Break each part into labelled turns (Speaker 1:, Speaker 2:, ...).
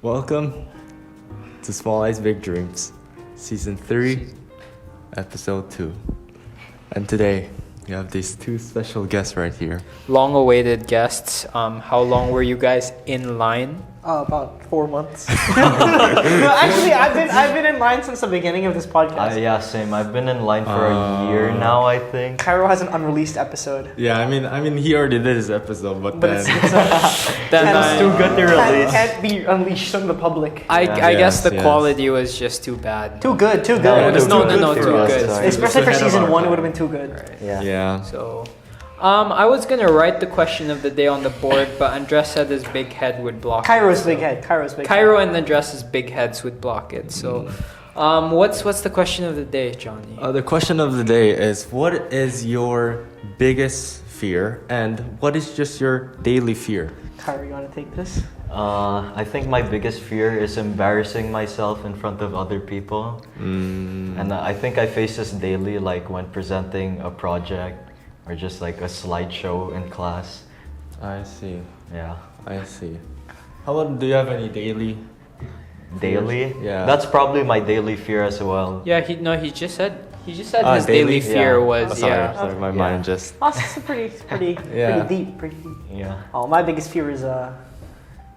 Speaker 1: Welcome to Small Eyes Big Dreams, Season 3, Episode 2. And today, we have these two special guests right here.
Speaker 2: Long-awaited guests. How long were you guys in line?
Speaker 3: About 4 months. No, actually, I've been in line since the beginning of this podcast.
Speaker 4: Yeah, same. I've been in line for a year now, I think.
Speaker 3: Cairo has an unreleased episode.
Speaker 1: Yeah, I mean, he already did his episode, but
Speaker 3: It's
Speaker 4: too good to release.
Speaker 3: Can't be unleashed on the public.
Speaker 2: I guess the
Speaker 1: Yes.
Speaker 2: quality was just too bad.
Speaker 3: Too good.
Speaker 4: No,
Speaker 2: too
Speaker 4: for us,
Speaker 2: good.
Speaker 4: sorry.
Speaker 3: Especially for
Speaker 1: It's ahead of
Speaker 3: season
Speaker 1: our
Speaker 3: 1, it
Speaker 1: time.
Speaker 3: would have been too good.
Speaker 2: Right.
Speaker 1: Yeah.
Speaker 2: So, I was gonna write the question of the day on the board, but Andres said his big head would block
Speaker 3: Cairo's
Speaker 2: it.
Speaker 3: big head.
Speaker 2: Cairo and Andres' big heads would block it. So, what's the question of the day, Johnny?
Speaker 1: The question of the day is, what is your biggest fear and what is just your daily fear?
Speaker 3: Cairo, you want to take this?
Speaker 4: I think my biggest fear is embarrassing myself in front of other people. And I think I face this daily, like when presenting a project or just like a slideshow in class.
Speaker 1: I see.
Speaker 4: Yeah.
Speaker 1: I see. How about, do you have any daily?
Speaker 4: Daily?
Speaker 1: Yeah.
Speaker 4: That's probably my daily fear as well.
Speaker 2: Yeah, he just said his
Speaker 1: daily?
Speaker 2: daily fear
Speaker 4: Yeah.
Speaker 2: was
Speaker 1: Sorry, my
Speaker 4: Yeah.
Speaker 1: mind just...
Speaker 3: Oh, it's pretty
Speaker 1: Yeah.
Speaker 3: deep.
Speaker 4: Yeah.
Speaker 3: Oh, my biggest fear is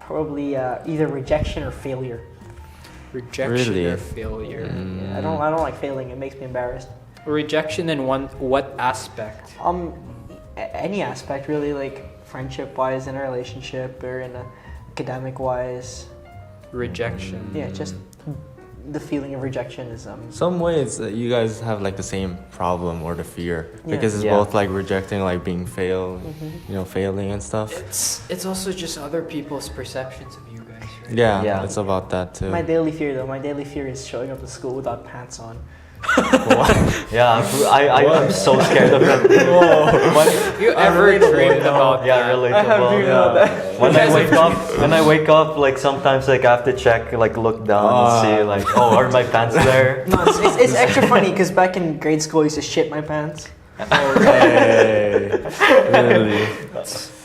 Speaker 3: probably either rejection or failure.
Speaker 2: rejection
Speaker 1: Really?
Speaker 2: or failure.
Speaker 3: I don't like failing. It makes me embarrassed.
Speaker 2: Rejection in what aspect?
Speaker 3: Any aspect really, like friendship wise, in a relationship or in a academic wise.
Speaker 2: Rejection.
Speaker 3: Yeah, just the feeling of rejection is
Speaker 1: Some ways you guys have like the same problem or the fear because it's
Speaker 4: Yeah.
Speaker 1: both like rejecting, like being failing and stuff.
Speaker 2: It's also just other people's perceptions of you guys, right?
Speaker 1: Yeah, it's about that too.
Speaker 3: my daily fear is showing up to school without pants on.
Speaker 4: Yeah, I'm so scared of it.
Speaker 2: You ever dreamed about
Speaker 4: Yeah,
Speaker 2: that?
Speaker 4: relatable.
Speaker 3: I have dreamed about that.
Speaker 4: When I wake up, like sometimes like I have to check, like look down and see, like, oh, are my pants there?
Speaker 3: No, it's extra funny because back in grade school I used to shit my pants.
Speaker 1: Hey, really?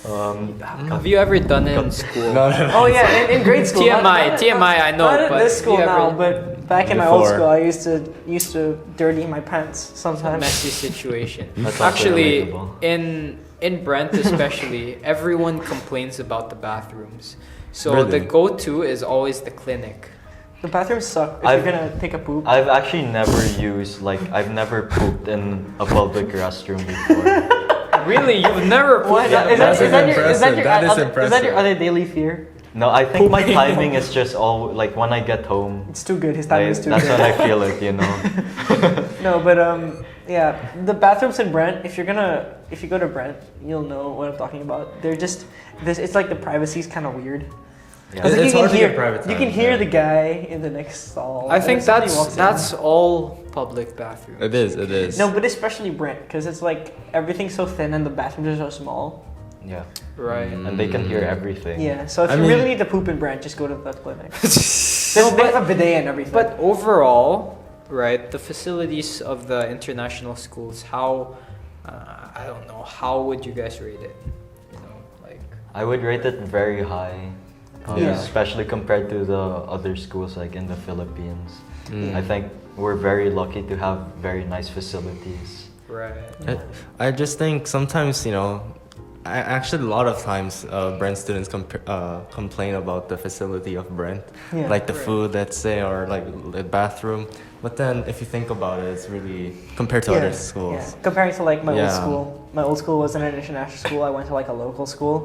Speaker 2: Have you ever done it in school?
Speaker 1: No.
Speaker 3: Oh yeah, in grade school.
Speaker 2: TMI, I know.
Speaker 3: Not in
Speaker 2: but
Speaker 3: this school
Speaker 2: have you
Speaker 3: now,
Speaker 2: ever-
Speaker 3: but back in my old
Speaker 1: Before.
Speaker 3: school, I used to dirty my pants sometimes.
Speaker 2: messy situation.
Speaker 4: That's also
Speaker 2: Actually,
Speaker 4: relatable.
Speaker 2: in Brent especially, everyone complains about the bathrooms. So
Speaker 1: Really?
Speaker 2: the go-to is always the clinic.
Speaker 3: The bathrooms suck. If
Speaker 4: I've-
Speaker 3: you're gonna take a poop.
Speaker 4: I've actually I've never pooped in a public restroom before.
Speaker 2: Really, you've never
Speaker 3: What?
Speaker 4: Yeah,
Speaker 3: Is that
Speaker 1: impressive.
Speaker 3: your
Speaker 1: That is
Speaker 3: other,
Speaker 1: impressive.
Speaker 3: is that your other daily fear?
Speaker 4: No, I think my timing is just all like when I get home.
Speaker 3: It's too good. His timing is too
Speaker 4: That's
Speaker 3: good.
Speaker 4: when I feel it, you know.
Speaker 3: No, but yeah, the bathrooms in Brent. If you go to Brent, you'll know what I'm talking about. They're just this. It's like the privacy is kind of weird.
Speaker 4: Yeah.
Speaker 3: 'Cause
Speaker 1: It's hard to get private
Speaker 3: You
Speaker 1: time,
Speaker 3: can hear
Speaker 1: yeah.
Speaker 3: the guy in the next stall.
Speaker 2: I
Speaker 3: and
Speaker 2: think
Speaker 3: if somebody walks in-
Speaker 2: that's all public bathrooms.
Speaker 1: It is.
Speaker 3: No, but especially Brent, because it's like everything's so thin and the bathrooms are so small.
Speaker 4: Yeah.
Speaker 2: Right.
Speaker 4: And they can hear everything.
Speaker 3: Yeah, so if
Speaker 1: I
Speaker 3: you
Speaker 1: mean-
Speaker 3: really need to poop in Brent, just go to the clinic.
Speaker 2: No,
Speaker 3: They have a bidet and everything.
Speaker 2: But overall, right, the facilities of the international schools, how, I don't know, how would you guys rate it? You know, like,
Speaker 4: I would rate it very high.
Speaker 3: Yeah.
Speaker 4: Especially compared to the other schools like in the Philippines.
Speaker 1: Mm.
Speaker 4: I think we're very lucky to have very nice facilities.
Speaker 2: right.
Speaker 1: I just think sometimes, actually a lot of times Brent students complain about the facility of Brent,
Speaker 3: Yeah.
Speaker 1: like the
Speaker 2: Right.
Speaker 1: food, let's say, or like the bathroom. But then if you think about it, it's really compared to other schools.
Speaker 3: Yeah. Comparing to like my old
Speaker 1: Yeah.
Speaker 3: school. My old school was an international school. I went to like a local school,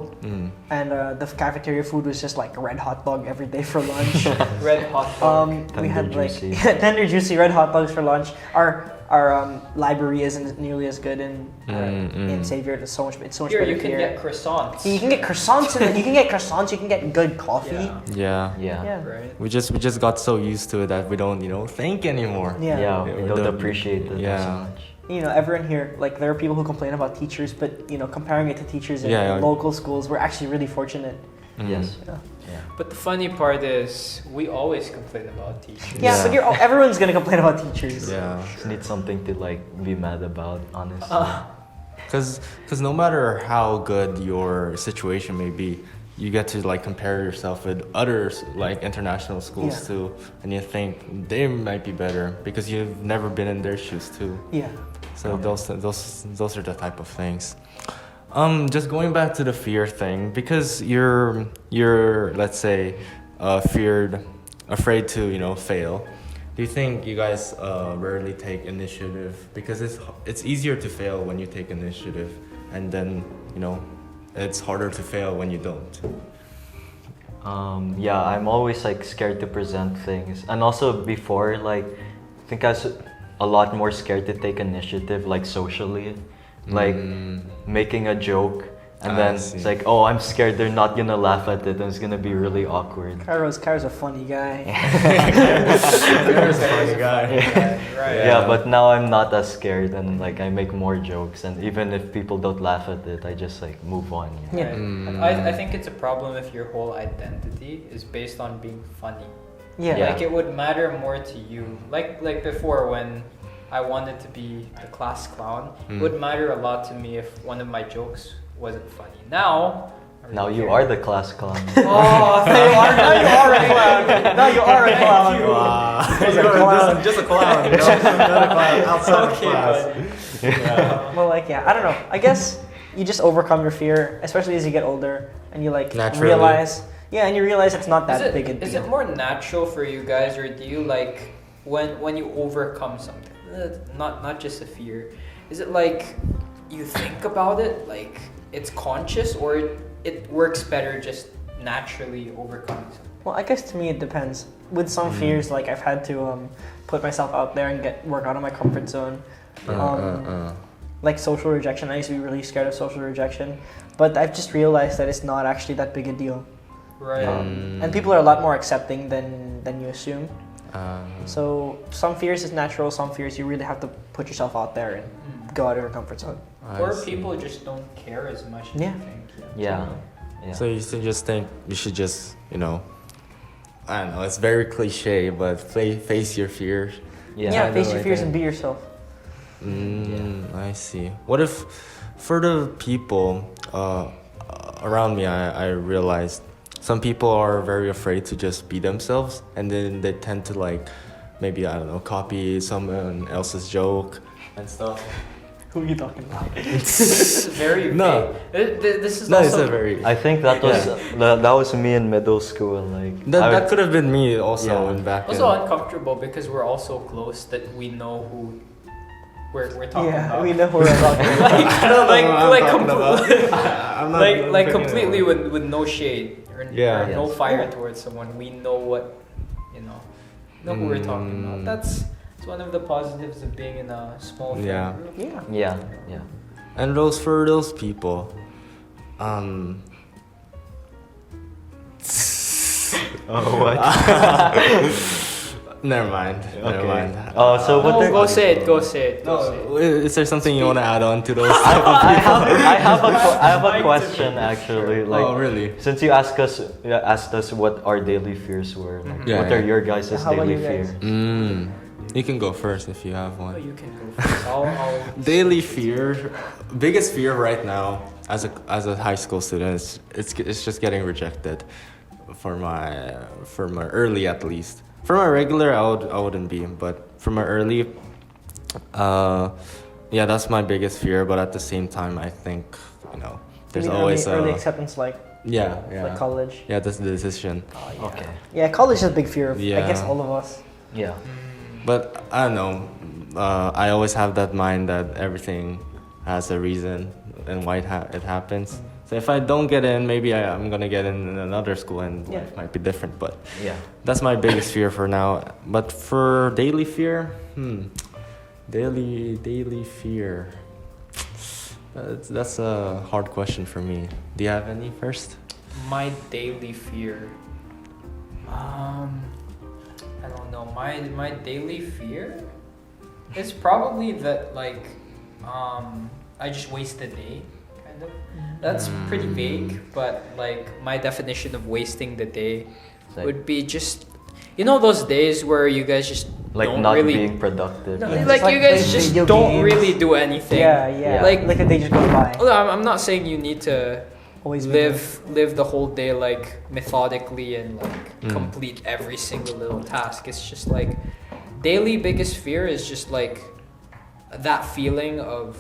Speaker 3: and the cafeteria food was just like red hot dog every day for lunch.
Speaker 2: Red hot dog.
Speaker 3: We had
Speaker 4: Tender,
Speaker 3: like
Speaker 4: juicy.
Speaker 3: tender, juicy red hot dogs for lunch. Our library isn't nearly as good in Xavier. It's so much
Speaker 2: Here,
Speaker 3: better
Speaker 2: you can
Speaker 3: here.
Speaker 2: get croissants.
Speaker 3: You can get croissants and you can get croissants. You can get good coffee.
Speaker 2: Yeah.
Speaker 1: Yeah.
Speaker 4: Yeah.
Speaker 2: Right.
Speaker 1: We just got so used to it that we don't, think anymore.
Speaker 3: Yeah.
Speaker 4: Yeah,
Speaker 1: Yeah,
Speaker 4: we
Speaker 1: we
Speaker 4: don't
Speaker 1: don't-
Speaker 4: appreciate it
Speaker 1: yeah.
Speaker 4: so much.
Speaker 3: Everyone here, like there are people who complain about teachers, but comparing it to teachers in
Speaker 1: Yeah.
Speaker 3: local schools, we're actually really fortunate.
Speaker 4: Yes.
Speaker 3: Yeah.
Speaker 4: Yeah.
Speaker 2: But the funny part is, we always complain about teachers.
Speaker 3: Yeah,
Speaker 1: Yeah.
Speaker 3: but everyone's gonna complain about teachers.
Speaker 1: Yeah.
Speaker 4: Just need something to like be mad about, honestly.
Speaker 1: Because no matter how good your situation may be, you get to like compare yourself with others like international schools
Speaker 3: Yeah.
Speaker 1: too, and you think they might be better because you've never been in their shoes too.
Speaker 3: Yeah.
Speaker 1: So those are the type of things. Just going back to the fear thing, because you're let's say afraid to fail. Do you think you guys rarely take initiative because it's easier to fail when you take initiative, and then it's harder to fail when you don't?
Speaker 4: Yeah, I'm always like scared to present things, and also before like I think I was a lot more scared to take initiative like socially, like making a joke, and then
Speaker 1: see.
Speaker 4: it's like, oh, I'm scared they're not gonna laugh at it and it's gonna be really awkward.
Speaker 3: Cairo's a funny guy.
Speaker 1: There's a funny guy.
Speaker 2: Right.
Speaker 4: Yeah, but now I'm not as scared, and like I make more jokes, and even if people don't laugh at it, I just like move on.
Speaker 3: Yeah.
Speaker 2: Right. I think it's a problem if your whole identity is based on being funny.
Speaker 3: Yeah.
Speaker 4: Yeah.
Speaker 2: Like it would matter more to you. Like before when I wanted to be the class clown, it would matter a lot to me if one of my jokes wasn't funny. Now I really
Speaker 4: Now you
Speaker 2: care.
Speaker 4: are the class clown.
Speaker 2: Oh,
Speaker 3: Now you are a clown. Now you are a clown.
Speaker 1: Just a clown. Not a clown outside of
Speaker 2: Okay,
Speaker 1: class.
Speaker 2: buddy.
Speaker 3: Well, like, yeah, I don't know. I guess you just overcome your fear, especially as you get older, and you like
Speaker 1: Naturally.
Speaker 3: realize. Yeah, and you realize it's not that big a deal.
Speaker 2: Is it more natural for you guys, or do you like when you overcome something, not just a fear? Is it like you think about it, like it's conscious, or it works better just naturally overcoming something?
Speaker 3: Well, I guess to me it depends. With some fears, like I've had to put myself out there and work out of my comfort zone. Like social rejection, I used to be really scared of social rejection, but I've just realized that it's not actually that big a deal.
Speaker 2: Right.
Speaker 3: And people are a lot more accepting than you assume. So some fears is natural, some fears you really have to put yourself out there and go out of your comfort zone.
Speaker 2: Or people just don't care as much as
Speaker 3: Yeah.
Speaker 2: you think.
Speaker 4: Yeah. Yeah.
Speaker 1: So you just think you should just I don't know. It's very cliche, but face your fears.
Speaker 3: Yeah,
Speaker 1: I
Speaker 3: face
Speaker 1: know,
Speaker 3: your
Speaker 1: I
Speaker 3: fears
Speaker 1: think.
Speaker 3: and be yourself.
Speaker 1: I see. What if, for the people around me, I realized some people are very afraid to just be themselves, and then they tend to maybe I don't know, copy someone else's joke and stuff.
Speaker 3: Who are you talking about?
Speaker 2: This is very
Speaker 1: No.
Speaker 2: vague. This is
Speaker 1: No, it's
Speaker 2: also
Speaker 1: a very.
Speaker 4: I think that was that was me in middle school. Like
Speaker 1: That could have been me also
Speaker 4: Yeah.
Speaker 1: in back
Speaker 2: also
Speaker 1: then.
Speaker 2: uncomfortable because we're all so close that we know who we're talking
Speaker 3: Yeah,
Speaker 2: about.
Speaker 3: we know who we're talking about.
Speaker 1: I'm not
Speaker 2: like
Speaker 1: picking
Speaker 2: completely
Speaker 1: it up.
Speaker 2: with no shade or,
Speaker 1: Yeah.
Speaker 2: or no
Speaker 4: Yes.
Speaker 2: fire
Speaker 3: Yeah.
Speaker 2: towards someone. We know what know who we're talking about. That's one of the positives of being in a small friend
Speaker 1: Yeah.
Speaker 2: group.
Speaker 3: Yeah.
Speaker 4: Yeah.
Speaker 1: And for those people,
Speaker 4: Oh what?
Speaker 1: never mind. Never mind.
Speaker 4: Oh, so what?
Speaker 2: No,
Speaker 4: they're-
Speaker 2: go say it. Go say it. Go say it.
Speaker 1: No, is there something you want to add on to those?
Speaker 4: I have a question actually. Like,
Speaker 1: Oh, really?
Speaker 4: since you asked us what our daily fears were, like,
Speaker 1: Yeah,
Speaker 4: what
Speaker 1: yeah.
Speaker 4: are your guys'
Speaker 3: How about
Speaker 4: daily
Speaker 3: you guys?
Speaker 4: fears?
Speaker 1: You can go first if you have
Speaker 2: Oh,
Speaker 1: one.
Speaker 2: you can go first. I'll
Speaker 1: Daily fear, biggest fear right now as a high school student, it's just getting rejected, for my early at least. For my regular, I wouldn't be, but for my early, yeah, that's my biggest fear. But at the same time, I think there's
Speaker 3: You mean
Speaker 1: always
Speaker 3: early acceptance, like
Speaker 1: yeah.
Speaker 3: college.
Speaker 1: Yeah, that's the decision.
Speaker 4: Okay.
Speaker 3: Yeah, college is a big fear of, I
Speaker 1: Yeah.
Speaker 3: guess, all of us.
Speaker 4: Yeah.
Speaker 1: But I don't know. I always have that mind that everything has a reason and why it happens. So if I don't get in, maybe I'm gonna get in another school and
Speaker 3: Yeah.
Speaker 1: life might be different. But
Speaker 4: Yeah.
Speaker 1: that's my biggest fear for now. But for daily fear, daily fear. That's a hard question for me. Do you have any first?
Speaker 2: My daily fear. I don't know. My daily fear is probably that I just waste a day, kind of. That's pretty vague, but my definition of wasting the day
Speaker 4: Like-
Speaker 2: would be just those days where you guys just
Speaker 4: Like
Speaker 2: don't
Speaker 4: not
Speaker 2: really
Speaker 4: being productive.
Speaker 2: no,
Speaker 3: Yeah,
Speaker 2: like
Speaker 3: just
Speaker 2: you
Speaker 3: like
Speaker 2: guys
Speaker 3: play
Speaker 2: just
Speaker 3: video
Speaker 2: don't
Speaker 3: games.
Speaker 2: really do anything.
Speaker 3: Yeah.
Speaker 2: Like-
Speaker 3: Like a day just goes by.
Speaker 2: Although I'm not saying you need to
Speaker 3: always be there.
Speaker 2: live the whole day like methodically and like complete every single little task. It's just like daily biggest fear is just like that feeling of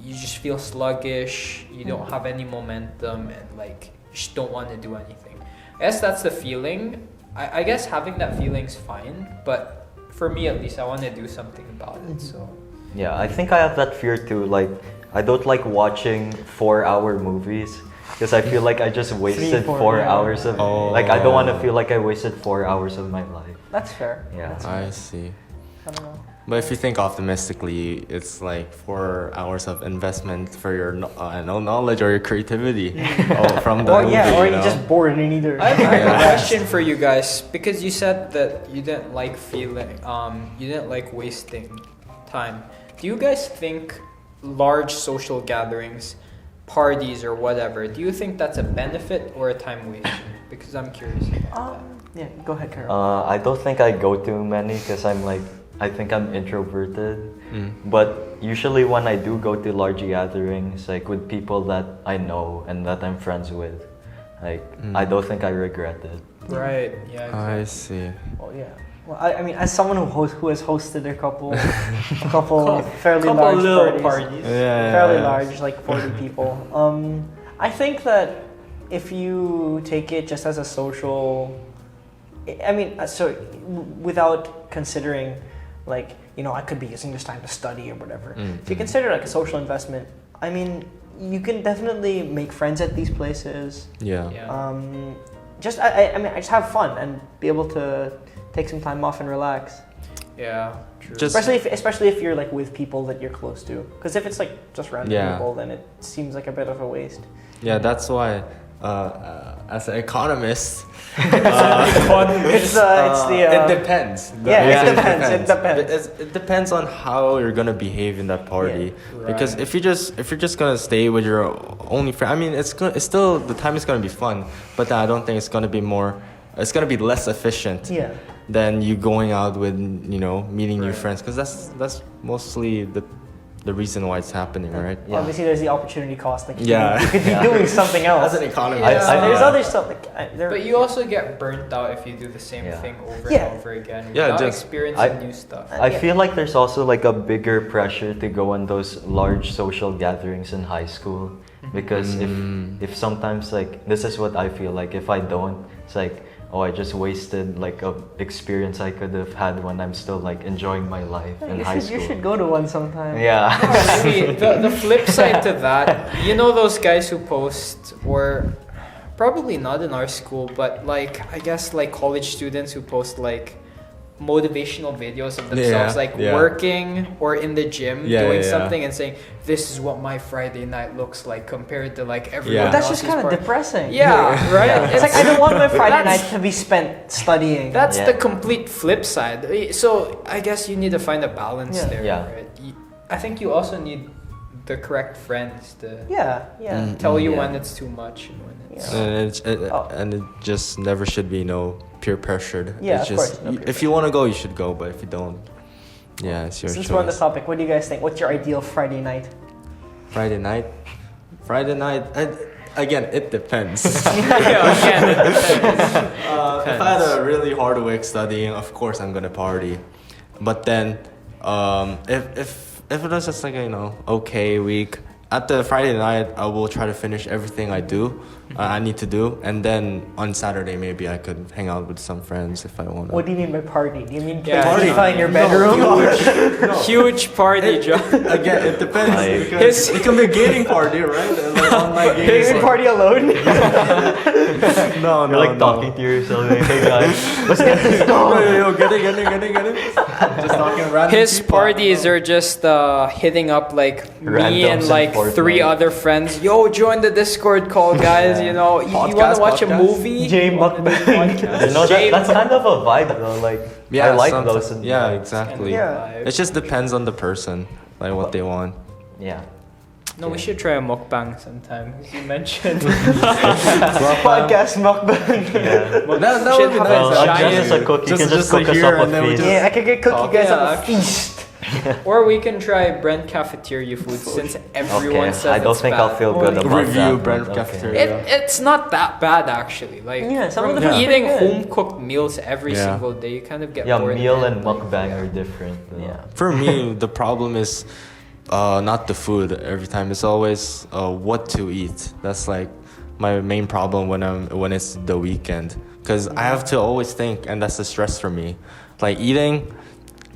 Speaker 2: you just feel sluggish, you don't have any momentum, and like you just don't want to do anything. I guess that's the feeling. I guess having that feeling's fine, but for me at least, I want to do something about it. So
Speaker 4: Yeah, I think I have that fear too. Like, I don't like watching 4-hour movies because I feel like I just wasted 4
Speaker 3: yeah.
Speaker 4: hours of. Like, I don't want to feel like I wasted 4 hours of my life.
Speaker 3: That's fair.
Speaker 4: Yeah.
Speaker 3: That's
Speaker 1: I
Speaker 3: fair.
Speaker 1: see.
Speaker 3: I don't know.
Speaker 1: But if you think optimistically, it's like 4 hours of investment for your knowledge or your creativity from the
Speaker 3: Or
Speaker 1: movie.
Speaker 3: yeah, or
Speaker 1: you
Speaker 3: you're
Speaker 1: know?
Speaker 3: just bored and either.
Speaker 2: I have a
Speaker 1: Yeah.
Speaker 2: question for you guys because you said that you didn't like you didn't like wasting time. Do you guys think large social gatherings, parties or whatever, do you think that's a benefit or a time waste? Because I'm curious about that.
Speaker 3: Yeah, go ahead, Carol.
Speaker 4: I don't think I go to many because I think I'm introverted. But usually when I do go to large gatherings, like with people that I know and that I'm friends with, like I don't think I regret it.
Speaker 2: Right. Yeah.
Speaker 1: I
Speaker 2: Exactly.
Speaker 1: see.
Speaker 3: Well, yeah. Well, I mean, as someone who has hosted a couple fairly
Speaker 2: Couple
Speaker 3: large
Speaker 2: little
Speaker 3: parties,
Speaker 1: Yeah.
Speaker 3: fairly large, like 40 people. I think that if you take it just as a social, I mean, so without considering, like, you know, I could be using this time to study or whatever. If you consider like a social investment, I mean, you can definitely make friends at these places.
Speaker 1: Yeah.
Speaker 2: Yeah.
Speaker 3: I mean, I just have fun and be able to take some time off and relax.
Speaker 2: Yeah. True.
Speaker 1: Just-
Speaker 3: Especially if you're like with people that you're close to. Because if it's like just random
Speaker 1: Yeah.
Speaker 3: people, then it seems like a bit of a waste.
Speaker 1: Yeah, that's why, as an economist,
Speaker 3: It's
Speaker 1: it depends. The
Speaker 3: Yeah, it
Speaker 1: answer is
Speaker 3: depends, it depends.
Speaker 1: It depends on how you're gonna behave in that party.
Speaker 2: Yeah.
Speaker 1: Because
Speaker 2: Right.
Speaker 1: if you're just gonna stay with your only friend, I mean, it's still the time is gonna be fun, but I don't think it's gonna be more. It's gonna be less efficient
Speaker 3: Yeah.
Speaker 1: than you going out with meeting new
Speaker 2: Right.
Speaker 1: friends, because that's mostly the reason why it's happening, right?
Speaker 4: Yeah.
Speaker 3: Obviously, there's the opportunity cost. Like,
Speaker 1: Yeah.
Speaker 3: you could be doing something else.
Speaker 1: As an economist,
Speaker 2: Yeah.
Speaker 3: There's
Speaker 4: Yeah.
Speaker 3: other stuff like
Speaker 2: But you also get burnt out if you do the same
Speaker 4: Yeah.
Speaker 2: thing over
Speaker 3: Yeah.
Speaker 2: and over again
Speaker 1: Yeah,
Speaker 2: without
Speaker 1: just-
Speaker 2: experiencing
Speaker 4: I-
Speaker 2: new stuff.
Speaker 4: I
Speaker 3: Yeah.
Speaker 4: feel like there's also like a bigger pressure to go on those large social gatherings in high school because if sometimes like this is what I feel like if I don't, it's like, oh, I just wasted like a experience I could have had when I'm still like enjoying my life in high school.
Speaker 3: You should go to one sometime.
Speaker 4: Yeah.
Speaker 2: See, the flip side to that, you know those guys who post, or probably not in our school, but like I guess like college students who post like motivational videos of themselves like working or in the gym doing something and saying, this is what my Friday night looks like compared to like everyone
Speaker 1: Yeah.
Speaker 3: But that's just
Speaker 2: else's
Speaker 3: kind of
Speaker 2: part.
Speaker 3: depressing.
Speaker 2: Yeah, right?
Speaker 4: Yeah.
Speaker 3: It's like I don't want my Friday
Speaker 2: That's-
Speaker 3: night to be spent studying.
Speaker 2: That's
Speaker 4: Yeah.
Speaker 2: the complete flip side. So I guess you need to find a balance
Speaker 3: Yeah.
Speaker 2: there.
Speaker 4: Yeah.
Speaker 2: Right? I think you also need the correct friends to
Speaker 3: yeah.
Speaker 2: tell you
Speaker 4: Yeah.
Speaker 2: when it's too much and when it's.
Speaker 3: Yeah.
Speaker 1: And it just never should be peer pressured.
Speaker 3: Yeah,
Speaker 1: it's
Speaker 3: of
Speaker 1: just,
Speaker 3: course, no peer
Speaker 1: if you want to go, you should go, but if you don't, yeah, it's your
Speaker 3: Since we're on the
Speaker 1: choice.
Speaker 3: topic, what do you guys think? What's your ideal Friday night?
Speaker 1: Friday night, again, it depends.
Speaker 2: Yeah, again, it depends.
Speaker 1: If I had a really hard week studying, of course I'm gonna party. But then, if it was just like okay week, at the Friday night I will try to finish everything I need to do, and then on Saturday maybe I could hang out with some friends if I want to.
Speaker 3: What do you mean by party? Do you mean
Speaker 2: Yeah,
Speaker 3: play FIFA in your
Speaker 1: No,
Speaker 3: bedroom?
Speaker 2: Huge party, John.
Speaker 1: Again, it depends.
Speaker 4: Like-
Speaker 1: Because it can be a gaming party, right? And like online
Speaker 3: Gaming
Speaker 1: gaming.
Speaker 3: party alone?
Speaker 1: No,
Speaker 4: You're like talking to yourself like, hey guys, let's get this going.
Speaker 1: Yo, get it. Just talking random
Speaker 2: His
Speaker 1: people.
Speaker 2: parties are just hitting up like me
Speaker 4: Randoms
Speaker 2: and
Speaker 4: in
Speaker 2: like
Speaker 4: Fortnite.
Speaker 2: 3 other friends. Yo, join the Discord call, guys. You know, you want
Speaker 1: Podcast,
Speaker 2: to watch a
Speaker 1: podcast.
Speaker 2: movie?
Speaker 3: J
Speaker 2: You wanna do a
Speaker 3: Mukbang.
Speaker 2: podcast?
Speaker 4: You know,
Speaker 2: J
Speaker 4: that's kind of a vibe though. Like, I like
Speaker 1: sometimes-
Speaker 4: those.
Speaker 1: Yeah, exactly.
Speaker 3: Yeah.
Speaker 1: It just depends on the person, like what they want.
Speaker 4: Yeah.
Speaker 2: No, we should try a mukbang sometime. As you mentioned.
Speaker 3: Podcast mukbang.
Speaker 4: Yeah.
Speaker 1: That
Speaker 2: Should
Speaker 1: would be
Speaker 2: have
Speaker 1: nice.
Speaker 2: a
Speaker 4: Well,
Speaker 2: giant-
Speaker 4: just as a cook, you can just
Speaker 1: like
Speaker 4: cook us
Speaker 1: here
Speaker 4: up a
Speaker 1: and then we
Speaker 4: feast.
Speaker 1: just-
Speaker 3: Yeah, I could get cook you guys
Speaker 2: Yeah,
Speaker 3: up a
Speaker 2: actually.
Speaker 3: feast.
Speaker 2: Or we can try Brent cafeteria food since everyone
Speaker 4: Okay,
Speaker 2: says
Speaker 4: I don't
Speaker 2: it's
Speaker 4: think
Speaker 2: bad.
Speaker 4: I'll feel good about
Speaker 1: Review
Speaker 4: that.
Speaker 1: Brent
Speaker 4: but
Speaker 1: Cafeteria.
Speaker 2: It's not that bad actually. Like
Speaker 3: Yeah, some
Speaker 2: from
Speaker 3: of the food's
Speaker 2: eating
Speaker 3: pretty good.
Speaker 2: home cooked meals every
Speaker 1: Yeah.
Speaker 2: single day, you kind of get
Speaker 4: Yeah,
Speaker 2: bored.
Speaker 4: meal
Speaker 2: of it.
Speaker 4: and
Speaker 2: Like,
Speaker 4: mukbang
Speaker 2: yeah.
Speaker 4: are different. Though.
Speaker 3: Yeah.
Speaker 1: For me, the problem is not the food every time. It's always what to eat. That's like my main problem when it's the weekend, because I have to always think, and that's the stress for me. Like eating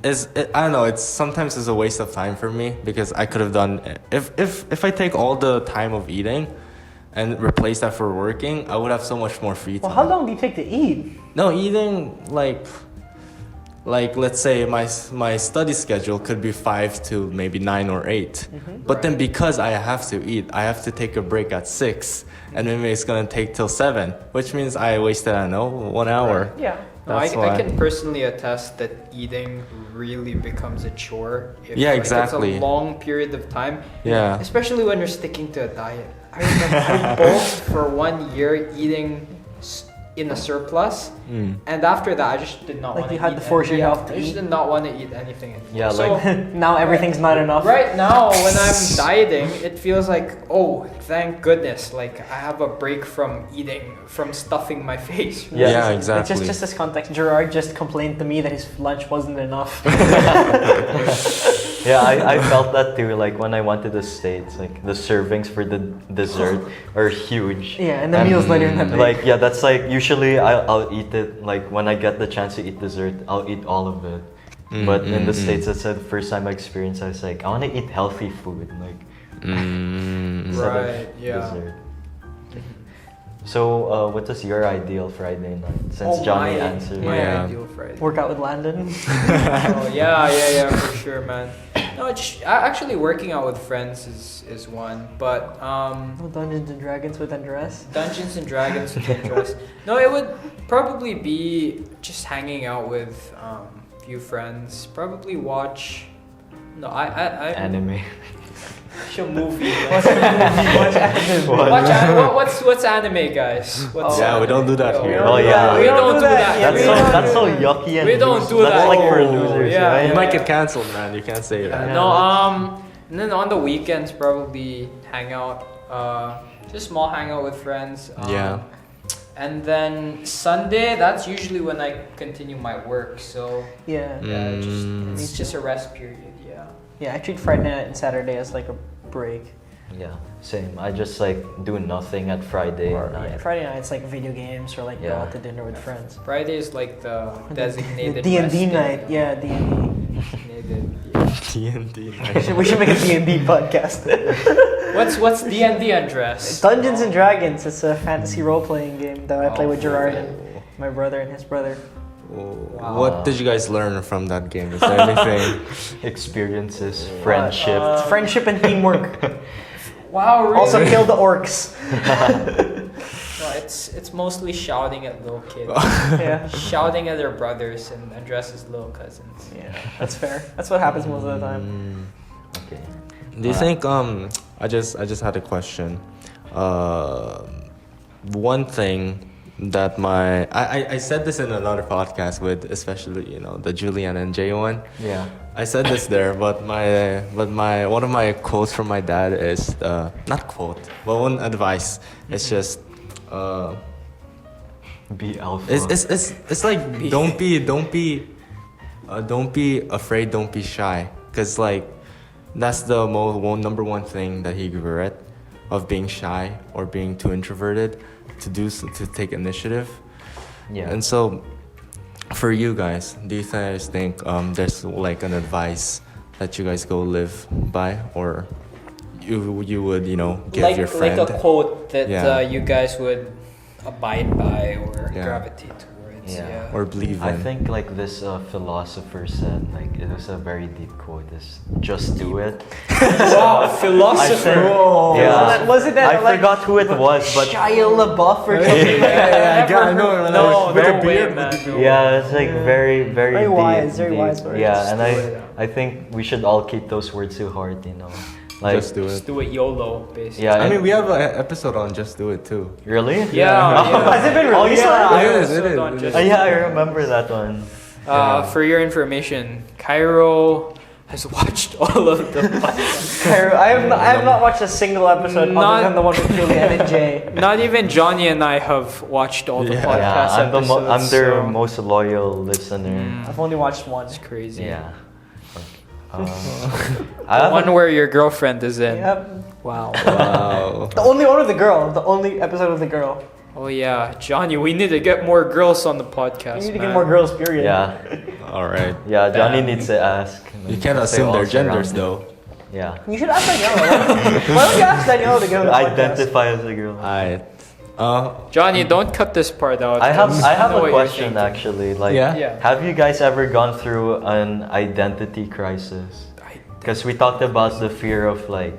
Speaker 1: I don't know. It's sometimes it's a waste of time for me, because I could have done if I take all the time of eating and replace that for working, I would have so much more free time.
Speaker 3: Well, how long do you take to eat?
Speaker 1: No, eating like let's say my study schedule could be 5 to maybe 9 or 8. But then because I have to eat, I have to take a break at 6, and maybe it's gonna take till 7, which means I wasted, I don't know, 1 hour.
Speaker 3: Yeah.
Speaker 2: No, I
Speaker 1: That's why.
Speaker 2: can personally attest that eating really becomes a chore. If,
Speaker 1: Yeah,
Speaker 2: like,
Speaker 1: exactly.
Speaker 2: It's a long period of time.
Speaker 1: Yeah.
Speaker 2: Especially when you're sticking to a diet. I remember I bulked for 1 year eating in a surplus, and after that I just did not
Speaker 3: Like
Speaker 2: want to
Speaker 3: you had
Speaker 2: eat
Speaker 3: to force
Speaker 2: anything.
Speaker 3: yourself to
Speaker 2: I just
Speaker 3: eat?
Speaker 2: did not want to eat anything anymore.
Speaker 4: Yeah,
Speaker 2: so,
Speaker 4: like-
Speaker 3: Now everything's not enough.
Speaker 2: right now when I'm dieting, it feels like, oh, thank goodness, like I have a break from eating, from stuffing my face.
Speaker 4: Yeah.
Speaker 1: Yeah,
Speaker 3: Like,
Speaker 1: exactly.
Speaker 3: just as context, Gerrard just complained to me that his lunch wasn't enough.
Speaker 4: Yeah, I felt that too. Like when I went to the States, like the servings for the dessert are huge.
Speaker 3: Yeah, and the meal's not even that big.
Speaker 4: Like yeah, that's like usually I'll eat it. Like when I get the chance to eat dessert, I'll eat all of it. But in the States, that's the first time I experienced. I was like, I want to eat healthy food, like instead
Speaker 2: Right,
Speaker 4: of
Speaker 2: yeah.
Speaker 4: dessert. So, what was your ideal Friday night? Since Johnny answered.
Speaker 2: my
Speaker 1: Yeah.
Speaker 2: ideal Friday.
Speaker 3: Workout with Landon.
Speaker 2: Oh yeah, for sure, man. No, actually working out with friends is one, but
Speaker 3: No Dungeons and Dragons with Andres.
Speaker 2: Dungeons and Dragons with interest. No, it would probably be just hanging out with few friends. Probably watch. No, I
Speaker 4: Anime.
Speaker 2: watch a movie.
Speaker 3: Watch anime.
Speaker 2: What's anime, guys? What's
Speaker 1: Yeah, we don't do that
Speaker 2: anime?
Speaker 1: here.
Speaker 4: Oh, yeah.
Speaker 2: we don't do that.
Speaker 3: Yeah,
Speaker 4: That's
Speaker 3: we
Speaker 4: so
Speaker 3: don't
Speaker 4: that's
Speaker 3: do
Speaker 4: so
Speaker 3: that.
Speaker 4: yucky and
Speaker 2: We don't
Speaker 4: loose.
Speaker 2: do
Speaker 4: That's
Speaker 2: that.
Speaker 4: like for
Speaker 2: Oh,
Speaker 4: losers,
Speaker 2: yeah.
Speaker 4: right?
Speaker 1: You might get canceled, man. You can't say that.
Speaker 2: No, and then on the weekends probably hang out, just small hangout with friends.
Speaker 1: Yeah.
Speaker 2: And then Sunday, that's usually when I continue my work. So
Speaker 3: Yeah.
Speaker 2: yeah,
Speaker 1: Mm.
Speaker 2: it's just a rest period. Yeah.
Speaker 3: Yeah, I treat Friday night and Saturday as like a break.
Speaker 4: Yeah, same. I just like do nothing at Friday
Speaker 3: Or,
Speaker 4: night.
Speaker 3: yeah, Friday night it's like video games or like go
Speaker 4: Yeah.
Speaker 3: out to dinner with friends.
Speaker 2: Friday is like the designated
Speaker 3: D&D
Speaker 2: rest day.
Speaker 3: night. Yeah, D&D.
Speaker 2: Designated, yeah.
Speaker 1: D&D.
Speaker 3: We should make a D&D podcast.
Speaker 2: What's D&D address?
Speaker 3: Dungeons and Dragons. It's a fantasy role-playing game that I play with Gerrard and my brother and his brother.
Speaker 2: Wow.
Speaker 1: What did you guys learn from that game? Is there anything?
Speaker 4: Experiences, friendship.
Speaker 3: It's friendship and teamwork.
Speaker 2: Wow, really?
Speaker 3: Also kill the orcs.
Speaker 2: No, it's mostly shouting at little kids.
Speaker 3: Yeah.
Speaker 2: Shouting at their brothers and addresses little cousins.
Speaker 3: Yeah, that's fair. That's what happens most of the time.
Speaker 4: Okay.
Speaker 1: Do you think I just had a question. One thing that I said this in another podcast with especially the Julian and Jay one.
Speaker 4: Yeah.
Speaker 1: I said this there, but my one of my quotes from my dad is not quote, but one advice. It's just
Speaker 4: Be alpha.
Speaker 1: it's like don't be afraid, don't be shy, cause like that's the number one thing that he regret of being shy or being too introverted to take initiative.
Speaker 4: Yeah.
Speaker 1: And so, for you guys, do you guys think there's like an advice that you guys go live by, or you would give
Speaker 2: like
Speaker 1: your friend?
Speaker 2: like a quote that
Speaker 1: Yeah.
Speaker 2: you guys would abide by or
Speaker 1: Yeah.
Speaker 2: gravitate towards.
Speaker 4: Yeah.
Speaker 2: Yeah.
Speaker 1: or believe in?
Speaker 4: I think like this philosopher said, like it was a very deep quote. Is just do it.
Speaker 2: Wow, philosopher.
Speaker 4: Yeah.
Speaker 3: Was it that
Speaker 4: I
Speaker 3: like
Speaker 4: forgot who it was, but
Speaker 3: Shia LaBeouf or something?
Speaker 1: I know.
Speaker 2: No,
Speaker 1: With
Speaker 2: no
Speaker 1: a
Speaker 2: way,
Speaker 1: beard,
Speaker 2: man.
Speaker 1: with the
Speaker 2: No.
Speaker 4: yeah, it's like very
Speaker 3: Very
Speaker 4: deep,
Speaker 3: wise, very
Speaker 4: deep.
Speaker 3: wise words.
Speaker 4: Yeah,
Speaker 2: Just
Speaker 4: and
Speaker 2: do it.
Speaker 4: I think we should all keep those words to heart. Like
Speaker 1: Just do it.
Speaker 2: Just do it YOLO, basically.
Speaker 4: yeah.
Speaker 1: I mean,
Speaker 4: and-
Speaker 1: we have an episode on Just Do It too.
Speaker 4: really?
Speaker 2: Yeah.
Speaker 3: Has it been
Speaker 4: Oh,
Speaker 3: released
Speaker 4: yeah.
Speaker 3: already?
Speaker 1: It is,
Speaker 2: So don't
Speaker 1: it
Speaker 2: just-
Speaker 1: is.
Speaker 4: Yeah, I remember that one.
Speaker 2: For your information, Cairo has watched all of the podcasts.
Speaker 3: Cairo, I have not watched a single episode
Speaker 2: Not-
Speaker 3: other than the one with Julian and Jay.
Speaker 2: Not even Johnny and I have watched all the
Speaker 1: Yeah.
Speaker 2: podcast
Speaker 4: I'm
Speaker 2: episodes.
Speaker 4: their
Speaker 2: so-
Speaker 4: most loyal listener.
Speaker 3: I've only watched one.
Speaker 2: It's crazy.
Speaker 4: Yeah. I
Speaker 2: The
Speaker 4: have
Speaker 2: one where your girlfriend is in.
Speaker 3: Yep.
Speaker 2: Wow.
Speaker 1: Wow.
Speaker 3: The only one with the girl. The only episode with the girl.
Speaker 2: Oh yeah, Johnny, we need to get more girls on the podcast.
Speaker 3: You need to
Speaker 2: man.
Speaker 3: get more girls, period.
Speaker 4: Yeah,
Speaker 1: All right.
Speaker 4: yeah. Johnny
Speaker 2: Damn.
Speaker 4: needs to ask.
Speaker 1: You can't
Speaker 4: They
Speaker 1: assume
Speaker 4: all
Speaker 1: their
Speaker 4: surround
Speaker 1: genders
Speaker 4: him.
Speaker 1: though.
Speaker 4: Yeah.
Speaker 3: You should ask Daniela. Why don't you ask Daniela to get on the podcast?
Speaker 4: Identify as a girl.
Speaker 1: I.
Speaker 2: Johnny, don't cut this part out.
Speaker 4: I have
Speaker 2: 'cause
Speaker 4: I have
Speaker 2: know
Speaker 4: a
Speaker 2: what you're
Speaker 4: question
Speaker 2: thinking.
Speaker 4: actually. Like,
Speaker 1: Yeah?
Speaker 2: Yeah.
Speaker 4: have you guys ever gone through an identity crisis? Because we talked about the fear of like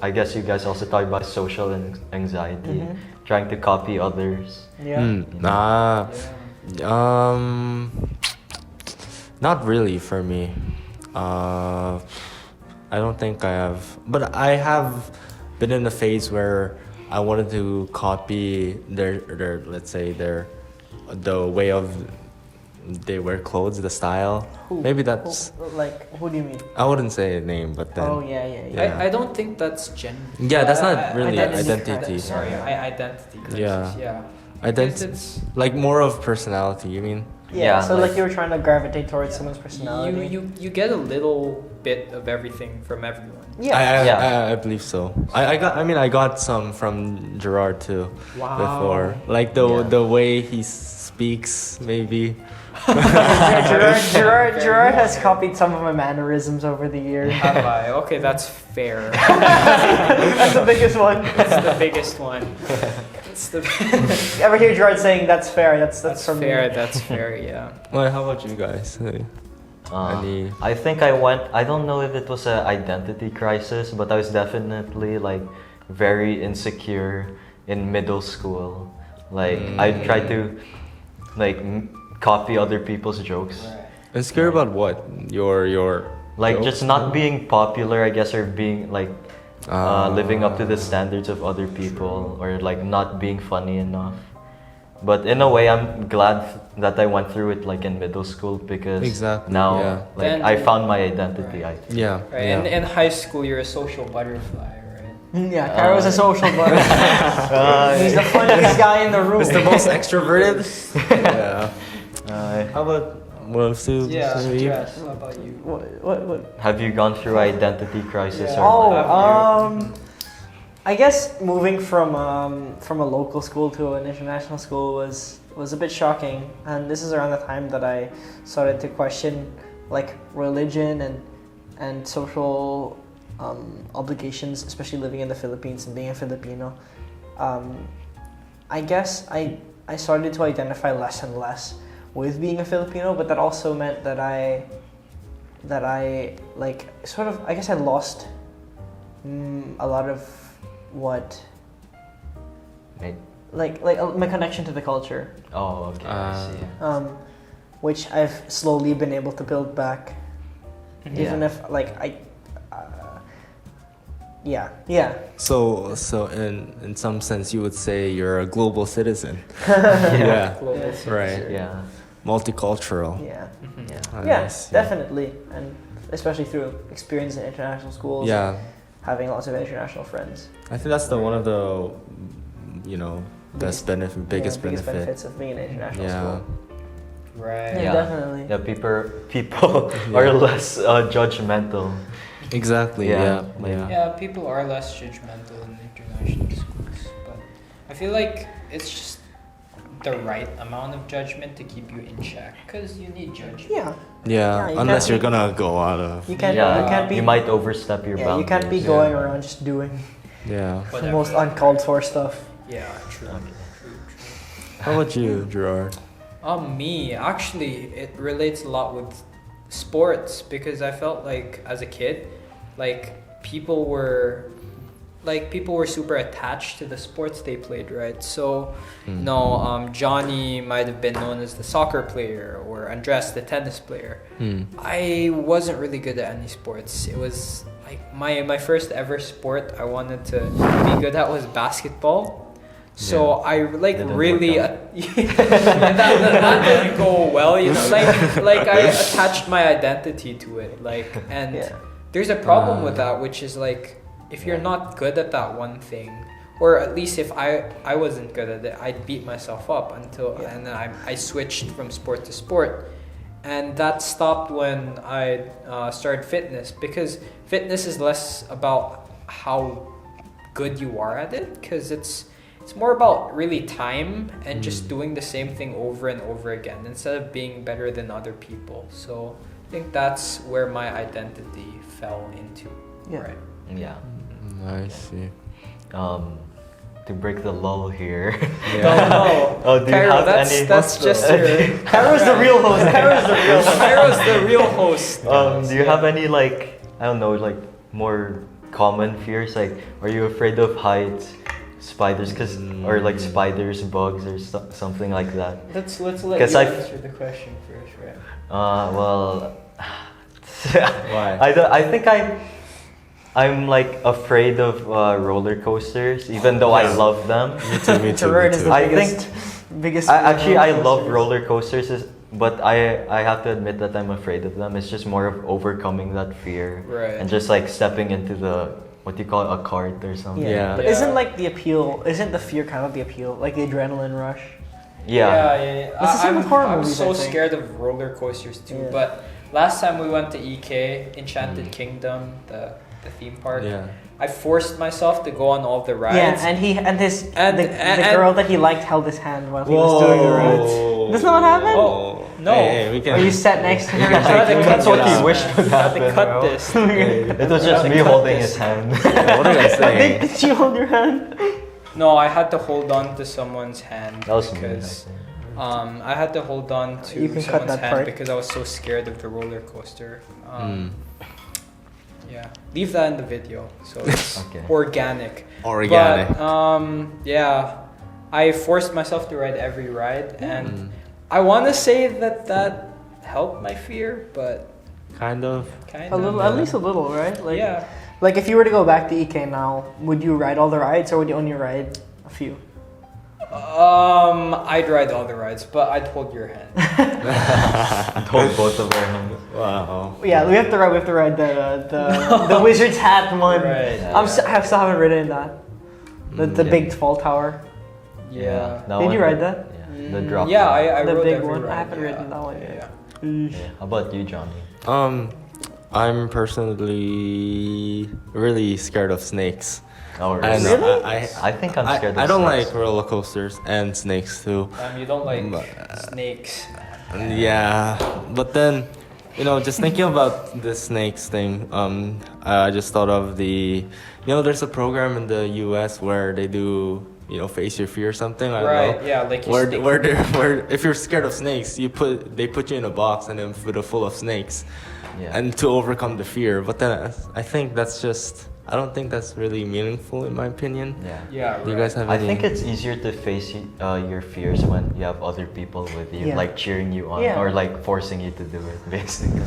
Speaker 4: I guess you guys also talked about social anxiety, trying to copy others.
Speaker 3: Yeah.
Speaker 1: Nah.
Speaker 2: Yeah.
Speaker 1: Not really for me. I don't think I have, but I have been in a phase where I wanted to copy their let's say the way of they wear clothes, the style.
Speaker 3: Who?
Speaker 1: Maybe that's
Speaker 3: Who do you mean?
Speaker 1: I wouldn't say a name, but then
Speaker 3: Oh yeah.
Speaker 1: Yeah.
Speaker 2: I don't think that's
Speaker 1: Yeah, that's not really
Speaker 3: identity.
Speaker 1: identity.
Speaker 2: Sorry, identity crisis.
Speaker 1: Yeah.
Speaker 2: Yeah.
Speaker 1: Identity,
Speaker 2: Because
Speaker 1: like more of personality. You mean?
Speaker 3: Yeah. So
Speaker 4: like-
Speaker 3: like you were trying to gravitate towards someone's personality.
Speaker 2: you get a little bit of everything from everyone.
Speaker 3: Yeah.
Speaker 1: I believe so. I got some from Gerrard too.
Speaker 2: Wow.
Speaker 1: Before, like the way he speaks, maybe.
Speaker 3: Gerrard has copied some of my mannerisms over the years.
Speaker 2: Have I? Okay, that's fair.
Speaker 3: That's the biggest one.
Speaker 2: That's the biggest one. That's the
Speaker 3: Ever hear Gerrard saying that's fair? That's from
Speaker 2: fair.
Speaker 3: me.
Speaker 2: That's fair. Yeah.
Speaker 1: Well, how about you guys? Any?
Speaker 4: I think I don't know if it was an identity crisis, but I was definitely like very insecure in middle school. Like I tried to like copy other people's jokes.
Speaker 1: Insecure about what? Your
Speaker 4: Like
Speaker 1: jokes?
Speaker 4: just not being popular, I guess, or being like living up to the standards of other people, or like not being funny enough. But in a way, I'm glad that I went through it like in middle school because
Speaker 1: Exactly,
Speaker 4: now
Speaker 1: yeah.
Speaker 4: like
Speaker 2: Then-
Speaker 4: I found my identity. I think.
Speaker 1: Yeah.
Speaker 2: Right.
Speaker 1: Yeah.
Speaker 2: In high school, you're a social butterfly, right?
Speaker 3: Yeah, Cairo's a social butterfly. He's the funniest guy in the room.
Speaker 1: It's the most extroverted. Yeah.
Speaker 4: Uh,
Speaker 1: How about
Speaker 2: Yes. How about you?
Speaker 3: What?
Speaker 4: have you gone through identity crisis?
Speaker 2: Yeah.
Speaker 4: Or
Speaker 3: Oh, I guess moving from a local school to an international school was a bit shocking, and this is around the time that I started to question like religion and social obligations, especially living in the Philippines and being a Filipino. I guess I started to identify less and less with being a Filipino, but that also meant that I like sort of I guess I lost a lot of what
Speaker 4: Like-
Speaker 3: like my connection to the culture,
Speaker 4: Oh, okay. I see.
Speaker 3: which I've slowly been able to build back, even
Speaker 4: Yeah.
Speaker 3: if like yeah.
Speaker 1: So in some sense, you would say you're a global citizen.
Speaker 4: Yeah.
Speaker 2: Global
Speaker 3: Yeah.
Speaker 2: citizen.
Speaker 1: Right.
Speaker 4: Yeah.
Speaker 1: Multicultural.
Speaker 3: Yeah.
Speaker 4: Yeah.
Speaker 3: Yes, definitely, and especially through experience in international schools.
Speaker 1: Yeah.
Speaker 3: Having lots of international friends.
Speaker 1: I think that's one of the, biggest
Speaker 3: Biggest
Speaker 1: benefit.
Speaker 3: benefits of being in international
Speaker 1: Yeah.
Speaker 3: school.
Speaker 2: Right.
Speaker 3: Yeah,
Speaker 4: Yeah.
Speaker 3: definitely.
Speaker 4: Yeah, people are less judgmental.
Speaker 1: Exactly.
Speaker 4: Yeah,
Speaker 1: Yeah.
Speaker 4: like-
Speaker 1: Yeah.
Speaker 2: Yeah, people are less judgmental in international schools, but I feel like it's just the right amount of judgment to keep you in check, because you need judgment.
Speaker 3: Yeah.
Speaker 1: Yeah.
Speaker 3: you
Speaker 1: Unless
Speaker 3: can't
Speaker 1: you're gonna go out of.
Speaker 3: You can't.
Speaker 4: Yeah,
Speaker 3: You can't be.
Speaker 4: you might overstep your
Speaker 3: yeah,
Speaker 4: boundaries.
Speaker 3: you can't be
Speaker 1: Yeah.
Speaker 3: going around just doing
Speaker 1: Yeah.
Speaker 3: the most uncalled for stuff.
Speaker 2: Yeah, true. True.
Speaker 1: How about you, Gerrard?
Speaker 2: Me, actually, it relates a lot with sports because I felt like as a kid, like people were super attached to the sports they played, right? So, Johnny might have been known as the soccer player or Andres the tennis player. I wasn't really good at any sports. It was like my first ever sport I wanted to be good at was basketball. So I like
Speaker 4: Didn't
Speaker 2: really
Speaker 4: work
Speaker 2: that didn't go well, you know. Like I attached my identity to it, like, and
Speaker 3: Yeah.
Speaker 2: there's a problem with that, which is like if you're not good at that one thing, or at least if I wasn't good at it, I'd beat myself up until and then I switched from sport to sport, and that stopped when I started fitness, because fitness is less about how good you are at it, because it's more about really time and just doing the same thing over and over again instead of being better than other people. So I think that's where my identity fell into.
Speaker 3: Yeah.
Speaker 2: Right.
Speaker 4: Yeah.
Speaker 1: I see.
Speaker 4: To break the lull here.
Speaker 2: No.
Speaker 4: Oh, do you
Speaker 2: Cairo,
Speaker 4: have
Speaker 2: that's
Speaker 4: any?
Speaker 2: that's just your.
Speaker 3: Kairo's the real host. Kairo's the real host.
Speaker 2: Kairo's the real host.
Speaker 4: Do you have any like, I don't know, like more common fears? Like, are you afraid of heights, spiders, or like spiders, bugs, or something like that?
Speaker 2: Let's let you
Speaker 4: 'Cause
Speaker 2: answer the question first, right?
Speaker 4: Well,
Speaker 1: Why?
Speaker 4: I think I'm like afraid of roller coasters, even though I love them.
Speaker 1: Me too. Me too.
Speaker 3: Gerrard
Speaker 1: Me
Speaker 3: is
Speaker 1: too.
Speaker 3: the
Speaker 4: I
Speaker 3: biggest.
Speaker 4: Actually, I
Speaker 3: roller
Speaker 4: love
Speaker 3: coasters.
Speaker 4: roller coasters, but I have to admit that I'm afraid of them. It's just more of overcoming that fear
Speaker 2: Right.
Speaker 4: and just like stepping into the, what do you call it, a cart or something.
Speaker 1: Yeah.
Speaker 3: But
Speaker 2: Yeah.
Speaker 3: isn't like the appeal? Isn't the fear kind of the appeal? Like the adrenaline rush.
Speaker 4: Yeah.
Speaker 3: It's the same with horror
Speaker 2: I'm
Speaker 3: movies,
Speaker 2: so
Speaker 3: I think.
Speaker 2: scared of roller coasters too.
Speaker 3: Yeah.
Speaker 2: But last time we went to EK, Enchanted Kingdom, the theme park,
Speaker 1: Yeah.
Speaker 2: I forced myself to go on all the rides.
Speaker 3: Yeah, and the
Speaker 2: And-
Speaker 3: girl that he liked held his hand while he was doing the rides. That's not what happened?
Speaker 2: Oh, no.
Speaker 1: Hey, we can.
Speaker 3: Or you sat next to her.
Speaker 2: I had to cut
Speaker 4: That's what
Speaker 2: this.
Speaker 4: he wished would
Speaker 2: I had to
Speaker 4: happen,
Speaker 2: cut
Speaker 4: bro.
Speaker 2: this.
Speaker 4: It was just
Speaker 2: I
Speaker 4: me
Speaker 2: cut
Speaker 4: holding
Speaker 2: this.
Speaker 4: his hand.
Speaker 1: What did I say?
Speaker 3: Did she hold your hand?
Speaker 2: No, I had to hold on to someone's hand
Speaker 4: That was me. I
Speaker 2: because
Speaker 4: think.
Speaker 2: I had to hold on to
Speaker 3: You can cut
Speaker 2: someone's
Speaker 3: that
Speaker 2: hand
Speaker 3: part.
Speaker 2: because I was so scared of the roller coaster.
Speaker 1: Mm.
Speaker 2: Yeah, leave that in the video, so it's
Speaker 4: Okay.
Speaker 2: organic.
Speaker 1: Organic.
Speaker 2: But yeah, I forced myself to ride every ride, and
Speaker 1: Mm.
Speaker 2: I want to say that helped my fear, but
Speaker 1: Kind of.
Speaker 2: kind
Speaker 3: A
Speaker 2: of.
Speaker 3: little, at least a little, right? Like,
Speaker 2: Yeah.
Speaker 3: Like if you were to go back to EK now, would you ride all the rides or would you only ride a few?
Speaker 2: I'd ride all the rides, but I'd hold your hand.
Speaker 4: Hold both of our hands.
Speaker 1: Wow.
Speaker 3: Yeah, we have to ride the wizard's hat one.
Speaker 2: Right.
Speaker 3: I still haven't ridden that. The
Speaker 1: Mm,
Speaker 3: big fall tower.
Speaker 2: Yeah.
Speaker 4: That
Speaker 3: Did
Speaker 4: one-
Speaker 3: you ride that?
Speaker 4: Yeah. The drop.
Speaker 2: Yeah,
Speaker 4: down.
Speaker 2: I
Speaker 3: The
Speaker 2: rode
Speaker 3: big
Speaker 2: every
Speaker 3: one? I
Speaker 2: ride,
Speaker 3: haven't
Speaker 2: yeah.
Speaker 3: ridden that one
Speaker 2: Yeah,
Speaker 3: yet.
Speaker 2: yeah.
Speaker 4: Yeah. How about you, Johnny?
Speaker 1: I'm personally really scared of snakes.
Speaker 4: Oh,
Speaker 1: And
Speaker 3: Really?
Speaker 4: I think I'm scared of
Speaker 1: I don't
Speaker 4: snakes.
Speaker 1: like roller coasters and snakes too.
Speaker 2: You don't like
Speaker 1: But,
Speaker 2: snakes.
Speaker 1: Yeah, but then, just thinking about the snakes thing, I just thought of there's a program in the U.S. where they do, face your fear or something. I don't
Speaker 2: Right,
Speaker 1: know.
Speaker 2: yeah, like you
Speaker 1: Where,
Speaker 2: stick-
Speaker 1: where if you're scared of snakes, they put you in a box and then full of snakes,
Speaker 4: Yeah.
Speaker 1: and to overcome the fear. But then I think I don't think that's really meaningful in my opinion.
Speaker 4: Yeah.
Speaker 2: Yeah,
Speaker 1: Do you
Speaker 2: right.
Speaker 1: guys have
Speaker 4: I
Speaker 1: any?
Speaker 4: think it's easier to face your fears when you have other people with you,
Speaker 3: Yeah.
Speaker 4: like cheering you on
Speaker 3: Yeah.
Speaker 4: or like forcing you to do it, basically.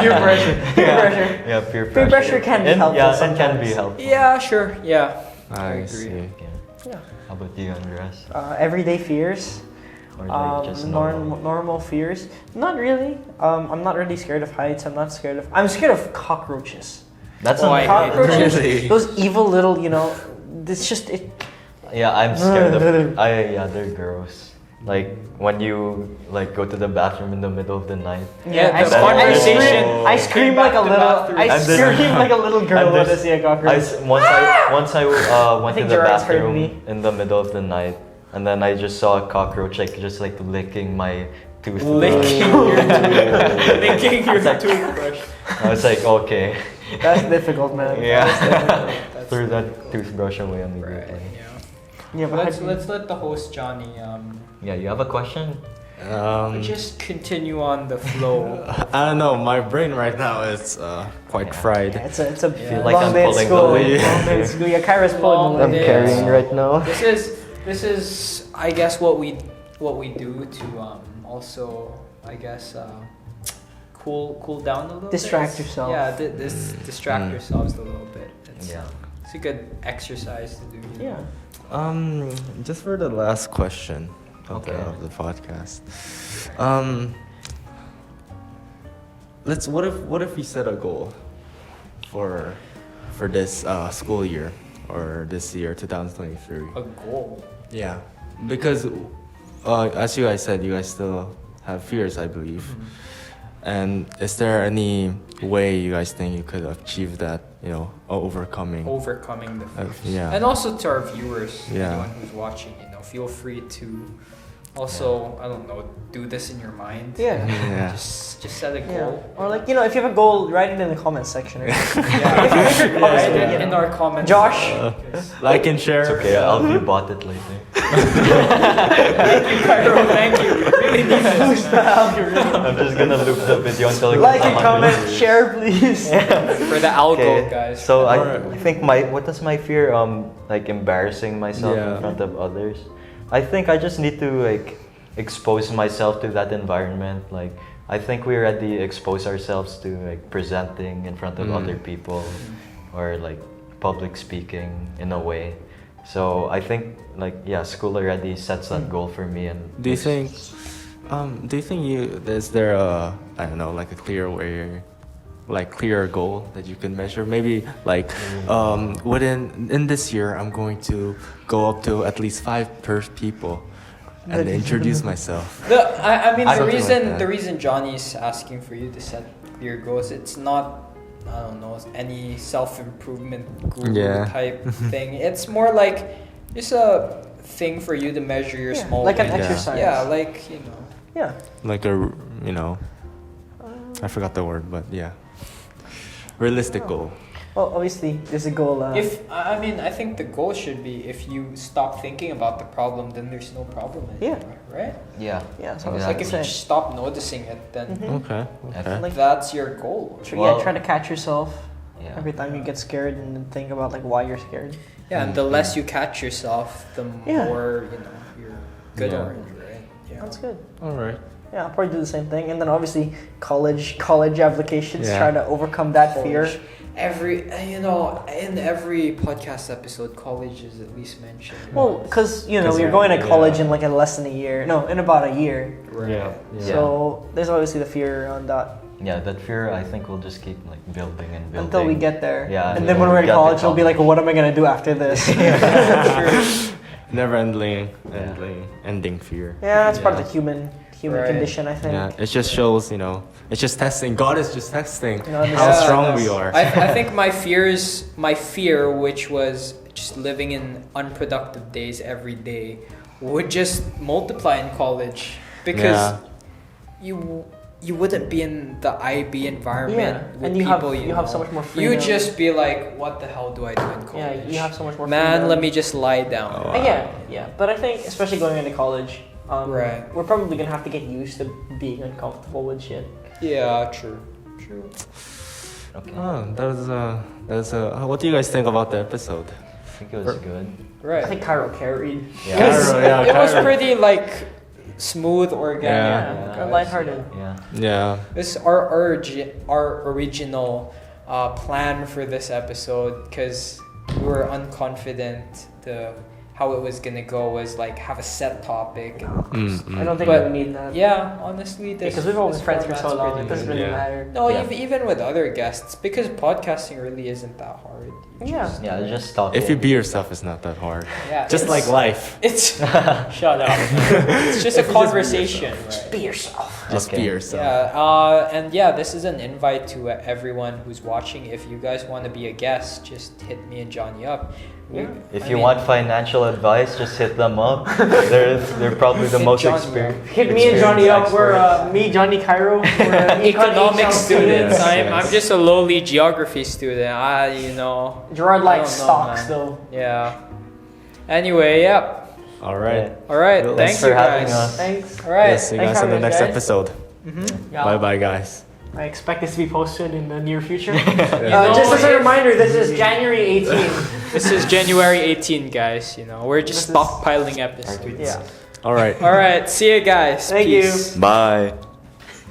Speaker 3: Peer pressure. Peer pressure.
Speaker 4: Yeah, peer pressure.
Speaker 3: Peer pressure can be helpful
Speaker 4: Yeah, it can be
Speaker 3: sometimes.
Speaker 4: helpful.
Speaker 2: Yeah, sure. Yeah.
Speaker 1: I
Speaker 2: agree.
Speaker 1: see.
Speaker 4: Yeah.
Speaker 3: Yeah.
Speaker 4: How about you, Andres?
Speaker 3: Everyday fears.
Speaker 4: Or like just normal?
Speaker 3: Normal fears. Not really. I'm not really scared of heights. I'm scared of cockroaches.
Speaker 4: That's
Speaker 2: Oh,
Speaker 4: a
Speaker 2: I hate
Speaker 3: Cockroaches.
Speaker 1: Really?
Speaker 3: Those evil little, it's just it.
Speaker 4: Yeah, I'm scared of. They're gross. Like when you like go to the bathroom in the middle of the night.
Speaker 2: Yeah,
Speaker 3: I
Speaker 2: the
Speaker 3: scream-
Speaker 2: conversation
Speaker 3: I scream
Speaker 2: came
Speaker 3: like
Speaker 2: back
Speaker 3: a
Speaker 2: to
Speaker 3: little.
Speaker 2: bathroom.
Speaker 3: I
Speaker 4: And then-
Speaker 3: scream like a little girl
Speaker 4: and
Speaker 3: when I
Speaker 4: there's-
Speaker 3: see a cockroach.
Speaker 4: Once I went to
Speaker 3: think
Speaker 4: the
Speaker 3: Gerrard's heard
Speaker 4: bathroom
Speaker 3: me.
Speaker 4: in the middle of the night, and then I just saw a cockroach just like licking my toothbrush.
Speaker 2: Licking your licking your
Speaker 4: It's like-
Speaker 2: toothbrush.
Speaker 4: I was like, okay.
Speaker 3: That's difficult, man.
Speaker 4: Yeah.
Speaker 2: That's
Speaker 4: Threw that toothbrush away
Speaker 2: right.
Speaker 4: immediately.
Speaker 2: Yeah.
Speaker 3: Yeah, but
Speaker 2: Let's let the host Johnny
Speaker 4: Yeah, you have a question?
Speaker 2: just continue on the flow.
Speaker 1: I don't know. My brain right now is quite fried.
Speaker 3: Yeah, it's a
Speaker 2: Feel
Speaker 4: like
Speaker 3: long
Speaker 4: I'm
Speaker 3: day at
Speaker 4: pulling
Speaker 3: school.
Speaker 4: the weight.
Speaker 3: Long day at school. Yeah, Kyra's
Speaker 2: Long
Speaker 3: pulling the
Speaker 2: day.
Speaker 3: weight.
Speaker 2: carrying
Speaker 4: right now.
Speaker 2: This is I guess what we do to also I guess cool down a little
Speaker 3: Distract
Speaker 2: bit.
Speaker 3: yourself.
Speaker 2: Yeah, distract
Speaker 1: Mm.
Speaker 2: yourselves a little bit. It's,
Speaker 4: Yeah.
Speaker 2: It's a good exercise to do. You know?
Speaker 3: Yeah.
Speaker 1: Just for the last question of,
Speaker 4: Okay.
Speaker 1: of the podcast. What if we set a goal for this school year or this year 2023?
Speaker 2: A goal.
Speaker 1: Yeah, because as you guys said, you guys still have fears, I believe. And is there any way you guys think you could achieve that? You know, overcoming
Speaker 2: the fears.
Speaker 1: yeah.
Speaker 2: And also to our viewers,
Speaker 1: Yeah.
Speaker 2: anyone who's watching, you know, feel free to also, I don't know, do this in your mind.
Speaker 3: Yeah.
Speaker 1: Yeah.
Speaker 2: Just set a
Speaker 3: Yeah.
Speaker 2: goal.
Speaker 3: Or like, you know, if you have a goal, write it in the comments section. Or something.
Speaker 2: Yeah.
Speaker 3: If you're
Speaker 2: Write
Speaker 3: commenting,
Speaker 2: it
Speaker 3: you
Speaker 2: in
Speaker 3: know.
Speaker 2: our comments.
Speaker 3: Josh?
Speaker 1: Like and share.
Speaker 4: It's okay, I'll view bot it later.
Speaker 2: Thank you, Cairo. Thank you. We really need this.
Speaker 4: I'm just gonna loop the video until it
Speaker 3: Like
Speaker 4: gets
Speaker 3: and
Speaker 4: 100
Speaker 3: comment,
Speaker 4: views.
Speaker 3: share, please.
Speaker 2: For the algo,
Speaker 4: Okay,
Speaker 2: guys.
Speaker 4: so
Speaker 1: Alright.
Speaker 4: I think what is my fear? Like embarrassing myself
Speaker 1: Yeah.
Speaker 4: in front of others. I think I just need to like expose myself to that environment. Like I think we already expose ourselves to like presenting in front of other people, or like public speaking in a way. So I think like school already sets that goal for me. And
Speaker 1: Do you think is there a, I don't know, like a clear way, like clear goal that you can measure? Maybe like in this year I'm going to go up to at least 5 people and introduce myself.
Speaker 2: I mean, the
Speaker 1: Something like
Speaker 2: reason
Speaker 1: that.
Speaker 2: the reason Johnny's asking for you to set clear goals, it's not, I don't know, any self-improvement guru
Speaker 1: Yeah.
Speaker 2: type thing. It's more like just a thing for you to measure your
Speaker 3: Yeah,
Speaker 2: small
Speaker 3: like an
Speaker 2: wins.
Speaker 3: exercise.
Speaker 2: Yeah, like, you know.
Speaker 3: Yeah.
Speaker 1: Like a, you know, I forgot the word, but yeah, realistic goal.
Speaker 3: Well, obviously, there's a goal.
Speaker 2: I mean, I think the goal should be, if you stop thinking about the problem, then there's no problem anymore, right?
Speaker 4: yeah,
Speaker 3: Yeah, so
Speaker 2: It's
Speaker 3: it's
Speaker 2: like
Speaker 3: like
Speaker 2: if you just stop noticing it, then
Speaker 1: Okay. Okay.
Speaker 3: Like-
Speaker 2: that's your goal.
Speaker 4: Well-
Speaker 3: try to catch yourself
Speaker 4: yeah.
Speaker 3: every time you get scared and then think about like why you're scared.
Speaker 2: Yeah, and the less you catch yourself, the
Speaker 3: Yeah.
Speaker 2: more, you know, you're good
Speaker 1: Yeah.
Speaker 2: already, right? Yeah.
Speaker 3: That's good.
Speaker 1: All right.
Speaker 3: Yeah, I'll probably do the same thing, and then obviously college applications.
Speaker 1: Yeah.
Speaker 3: Try to overcome that fear.
Speaker 2: You know, in every podcast episode, college is at least mentioned.
Speaker 3: Well, because you know
Speaker 1: 'Cause
Speaker 3: you're going to
Speaker 1: yeah.
Speaker 3: college in like in less than a year. No, in about a year.
Speaker 2: Right.
Speaker 1: Yeah.
Speaker 3: So there's obviously the fear on that
Speaker 4: Yeah, that fear I think will just keep like building and building
Speaker 3: until we get there.
Speaker 4: Yeah,
Speaker 3: And then when we're in
Speaker 4: get to
Speaker 3: college, we'll be like, what am I gonna do after this?
Speaker 1: Never ending fear.
Speaker 3: Yeah, that's part of
Speaker 4: Yeah.
Speaker 3: the human
Speaker 2: Right.
Speaker 3: condition, I think.
Speaker 1: Yeah, it just shows, you know, it's just testing. God is just testing
Speaker 3: No,
Speaker 1: how
Speaker 3: yeah,
Speaker 1: strong
Speaker 2: no.
Speaker 1: we are.
Speaker 2: I think my fear, which was just living in unproductive days every day, would just multiply in college because
Speaker 1: Yeah.
Speaker 2: you wouldn't be in the IB environment
Speaker 3: Yeah,
Speaker 2: with
Speaker 3: and you
Speaker 2: people
Speaker 3: have- you have so
Speaker 2: know.
Speaker 3: much more
Speaker 2: You
Speaker 3: freedom.
Speaker 2: just be like, what the hell do I do in
Speaker 3: Yeah,
Speaker 2: college?
Speaker 3: you have so much more
Speaker 2: Man,
Speaker 3: freedom.
Speaker 2: let me just lie down.
Speaker 1: Oh,
Speaker 3: Yeah. But I think, especially going into college,
Speaker 2: Right.
Speaker 3: we're probably gonna have to get used to being uncomfortable with shit.
Speaker 2: Yeah, true.
Speaker 4: Okay.
Speaker 1: Oh, that was what do you guys think about the episode?
Speaker 4: I think it was good.
Speaker 2: Right.
Speaker 3: I think Cairo carried.
Speaker 4: Yeah.
Speaker 1: Cairo, yeah,
Speaker 2: it was
Speaker 1: Cairo.
Speaker 2: pretty like smooth, organic.
Speaker 3: Yeah, lighthearted.
Speaker 4: Yeah.
Speaker 1: Yeah.
Speaker 2: This is our original plan for this episode, because we were unconfident how it was gonna go was like have a set topic.
Speaker 3: I don't think
Speaker 2: But-
Speaker 3: we need that.
Speaker 2: Yeah, honestly, this
Speaker 3: Because we've all been
Speaker 2: this
Speaker 3: friends for so
Speaker 2: format's
Speaker 3: long,
Speaker 2: pretty
Speaker 3: it doesn't
Speaker 2: good.
Speaker 3: really
Speaker 1: Yeah.
Speaker 3: matter.
Speaker 2: No,
Speaker 4: Yeah.
Speaker 2: even with other guests, because podcasting really isn't that hard. You
Speaker 3: Yeah.
Speaker 2: just-
Speaker 4: Yeah, just talk.
Speaker 1: If you be yourself, it's not that hard.
Speaker 2: yeah,
Speaker 1: Just
Speaker 2: it's-
Speaker 1: like life.
Speaker 2: It's shut up. It's just a
Speaker 1: If you just be
Speaker 2: conversation, right?
Speaker 3: Be yourself.
Speaker 1: Just be
Speaker 4: Okay.
Speaker 1: yourself.
Speaker 2: Yeah, and yeah, this is an invite to everyone who's watching. If you guys want to be a guest, just hit me and Johnny up.
Speaker 4: If
Speaker 2: I
Speaker 4: you
Speaker 2: mean,
Speaker 4: want financial advice, just hit them up. they're probably the
Speaker 2: Hit
Speaker 4: most
Speaker 2: Johnny
Speaker 4: experienced.
Speaker 3: Hit me and Johnny up. We're me, Johnny, Cairo. We're
Speaker 2: economics students.
Speaker 1: Yes,
Speaker 2: I'm
Speaker 1: yes.
Speaker 2: just a lowly geography student.
Speaker 3: Gerrard likes
Speaker 2: I don't know,
Speaker 3: stocks
Speaker 2: man.
Speaker 3: though.
Speaker 2: Yeah. Anyway, yeah.
Speaker 1: All right.
Speaker 2: All right.
Speaker 1: Well,
Speaker 2: Thanks
Speaker 4: thanks for
Speaker 2: you
Speaker 4: having
Speaker 2: guys.
Speaker 4: us.
Speaker 3: Thanks.
Speaker 2: All right.
Speaker 1: Yes, see you
Speaker 3: Thanks
Speaker 1: guys in
Speaker 3: for
Speaker 1: the
Speaker 3: having us,
Speaker 1: next
Speaker 3: guys.
Speaker 1: episode.
Speaker 3: Yeah.
Speaker 1: Bye bye, guys.
Speaker 3: I expect this to be posted in the near future.
Speaker 2: know,
Speaker 3: Just as a
Speaker 2: if-
Speaker 3: reminder, this is January 18th.
Speaker 2: This is January 18, guys. You know, we're just
Speaker 3: This is-
Speaker 2: stockpiling episodes.
Speaker 3: Yeah.
Speaker 1: All right.
Speaker 2: All right. See you guys.
Speaker 3: Thank you.
Speaker 2: Peace.
Speaker 1: Bye.